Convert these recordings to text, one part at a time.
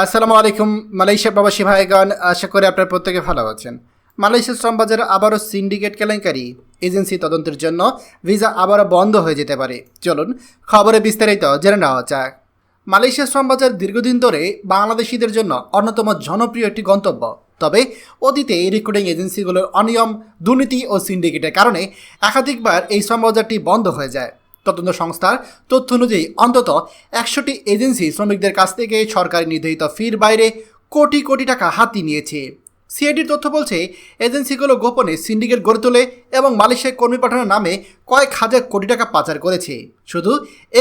আসসালামু আলাইকুম মালয়েশিয়া প্রবাসী ভাইগণ, আশা করি আপনার প্রত্যেকে ভালো আছেন। মালয়েশিয়ার শ্রমবাজারে আবারও সিন্ডিকেট কেলেঙ্কারি, এজেন্সি তদন্তের জন্য ভিসা আবারও বন্ধ হয়ে যেতে পারে। চলুন খবরে বিস্তারিত জেনে নেওয়া যাক। মালয়েশিয়ার শ্রমবাজার দীর্ঘদিন ধরে বাংলাদেশিদের জন্য অন্যতম জনপ্রিয় একটি গন্তব্য। তবে অতীতে এই রিক্রুটিং এজেন্সিগুলোর অনিয়ম, দুর্নীতি ও সিন্ডিকেটের কারণে একাধিকবার এই শ্রমবাজারটি বন্ধ হয়ে যায়। তদন্ত সংস্থার তথ্য অনুযায়ী অন্তত 100টি এজেন্সি শ্রমিকদের কাছ থেকে সরকারি নির্ধারিত ফির বাইরে কোটি কোটি টাকা হাতিয়ে নিয়েছে। সিআইডির তথ্য বলছে, এজেন্সিগুলো গোপনে সিন্ডিকেট গড়ে তোলে এবং মালয়েশিয়ায় কর্মী পাঠানোর নামে কয়েক হাজার কোটি টাকা পাচার করেছে। শুধু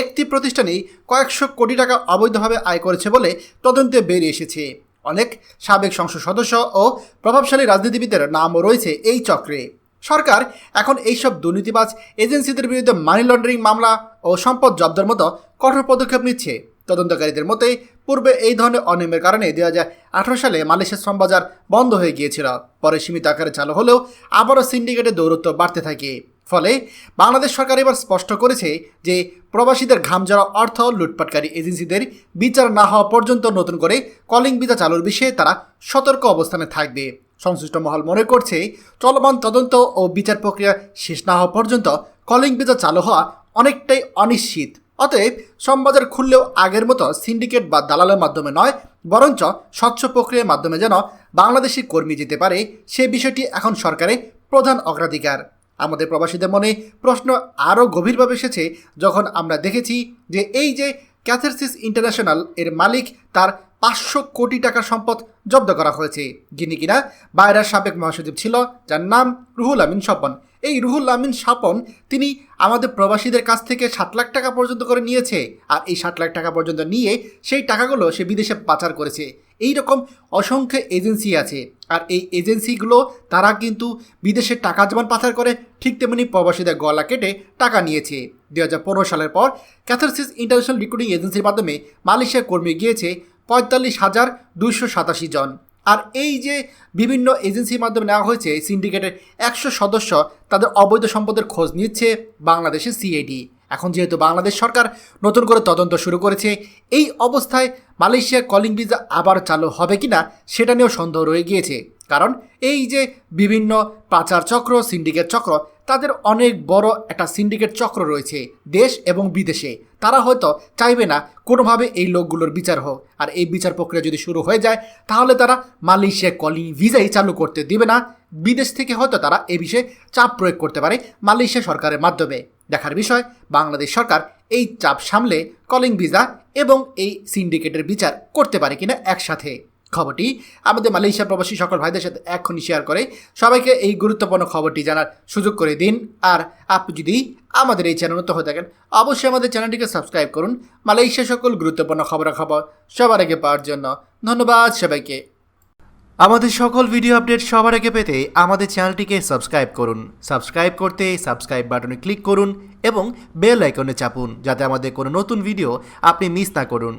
একটি প্রতিষ্ঠানেই কয়েকশো কোটি টাকা অবৈধভাবে আয় করেছে বলে তদন্তে বেরিয়ে এসেছে। অনেক সাবেক সংসদ সদস্য ও প্রভাবশালী রাজনীতিবিদের নামও রয়েছে এই চক্রে। সরকার এখন এইসব দুর্নীতিবাজ এজেন্সিদের বিরুদ্ধে মানি লন্ডারিং মামলা ও সম্পদ জব্দের মতো কঠোর পদক্ষেপ নিচ্ছে। তদন্তকারীদের মতে পূর্বে এই ধরনের অনিয়মের কারণে 2018 সালে মালয়েশিয়ার শ্রমবাজার বন্ধ হয়ে গিয়েছিল। পরে সীমিত আকারে চালু হলেও আবারও সিন্ডিকেটের দৌরত্ব বাড়তে থাকে। ফলে বাংলাদেশ সরকার এবার স্পষ্ট করেছে যে প্রবাসীদের ঘামঝরা অর্থ লুটপাটকারী এজেন্সিদের বিচার না হওয়া পর্যন্ত নতুন করে কলিং ভিসা চালুর বিষয়ে তারা সতর্ক অবস্থানে থাকবে। সংশ্লিষ্ট মহল মনে করছে, চলমান তদন্ত ও বিচার প্রক্রিয়া শেষ না হওয়া পর্যন্ত কলিং ভিসা চালু হওয়া অনেকটাই অনিশ্চিত। অতএব শ্রমবাজার খুললেও আগের মতো সিন্ডিকেট বা দালালের মাধ্যমে নয়, বরঞ্চ স্বচ্ছ প্রক্রিয়ার মাধ্যমে যেন বাংলাদেশি কর্মী যেতে পারে, সে বিষয়টি এখন সরকারের প্রধান অগ্রাধিকার। আমাদের প্রবাসীদের মনে প্রশ্ন আরও গভীরভাবে এসেছে যখন আমরা দেখেছি যে এই যে ক্যাথারসিস ইন্টারন্যাশনাল এর মালিক, তার 500 কোটি টাকার সম্পদ জব্দ করা হয়েছে, যিনি কিনা বাইরের সাবেক মহাসচিব ছিল, যার নাম রুহুল আমিন স্বপন। এই রুহুল আমিন স্বপন তিনি আমাদের প্রবাসীদের কাছ থেকে 7 লাখ টাকা পর্যন্ত করে নিয়েছে। আর এই 7 লাখ টাকা পর্যন্ত নিয়ে সেই টাকাগুলো সে বিদেশে পাচার করেছে। এই রকম অসংখ্য এজেন্সি আছে। আর এই এজেন্সিগুলো তারা কিন্তু বিদেশের টাকা যেমন পাচার করে, ঠিক তেমনি প্রবাসীদের গলা কেটে টাকা নিয়েছে। 2015 সালের পর ক্যাথারসিস ইন্টারন্যাশনাল রিক্রুটিং এজেন্সির মাধ্যমে মালয়েশিয়ার কর্মী গিয়েছে 45,287 জন। আর এই যে বিভিন্ন এজেন্সির মাধ্যমে নেওয়া হয়েছে সিন্ডিকেটের 100 সদস্য, তাদের অবৈধ সম্পদের খোঁজ নিচ্ছে বাংলাদেশের সিআইডি। এখন যেহেতু বাংলাদেশ সরকার নতুন করে তদন্ত শুরু করেছে, এই অবস্থায় মালয়েশিয়ার কলিং ভিসা আবার চালু হবে কিনা সেটা নিয়েও সন্দেহ রয়ে গিয়েছে। কারণ এই যে বিভিন্ন পাচার চক্র, সিন্ডিকেট চক্র, তাদের অনেক বড় একটা সিন্ডিকেট চক্র রয়েছে দেশ এবং বিদেশে। তারা হয়তো চাইবে না কোনোভাবে এই লোকগুলোর বিচার হোক। আর এই বিচার প্রক্রিয়া যদি শুরু হয়ে যায়, তাহলে তারা মালয়েশিয়া কলিং ভিসাই চালু করতে দিবে না। বিদেশ থেকে হয়তো তারা এ বিষয়ে চাপ প্রয়োগ করতে পারে মালয়েশিয়া সরকারের মাধ্যমে। দেখার বিষয় বাংলাদেশ সরকার এই চাপ সামলে কলিং ভিসা এবং এই সিন্ডিকেটের বিচার করতে পারে কিনা একসাথে। খবরটি আমাদের মালয়েশিয়া প্রবাসী সকল ভাইদের সাথে এখনই শেয়ার করে সবাইকে এই গুরুত্বপূর্ণ খবরটি জানার সুযোগ করে দিন। আর আপনি যদি আমাদের এই চ্যানেল নতুন হয়ে থাকেন, অবশ্যই আমাদের চ্যানেলটিকে সাবস্ক্রাইব করুন মালয়েশিয়া সকল গুরুত্বপূর্ণ খবরাখবর সবার আগে পাওয়ার জন্য। ধন্যবাদ সবাইকে। আমাদের সকল ভিডিও আপডেট সবার আগে পেতে আমাদের চ্যানেলটিকে সাবস্ক্রাইব করুন। সাবস্ক্রাইব করতে সাবস্ক্রাইব বাটনে ক্লিক করুন এবং বেল আইকনে চাপুন, যাতে আমাদের কোনো নতুন ভিডিও আপনি মিস না করুন।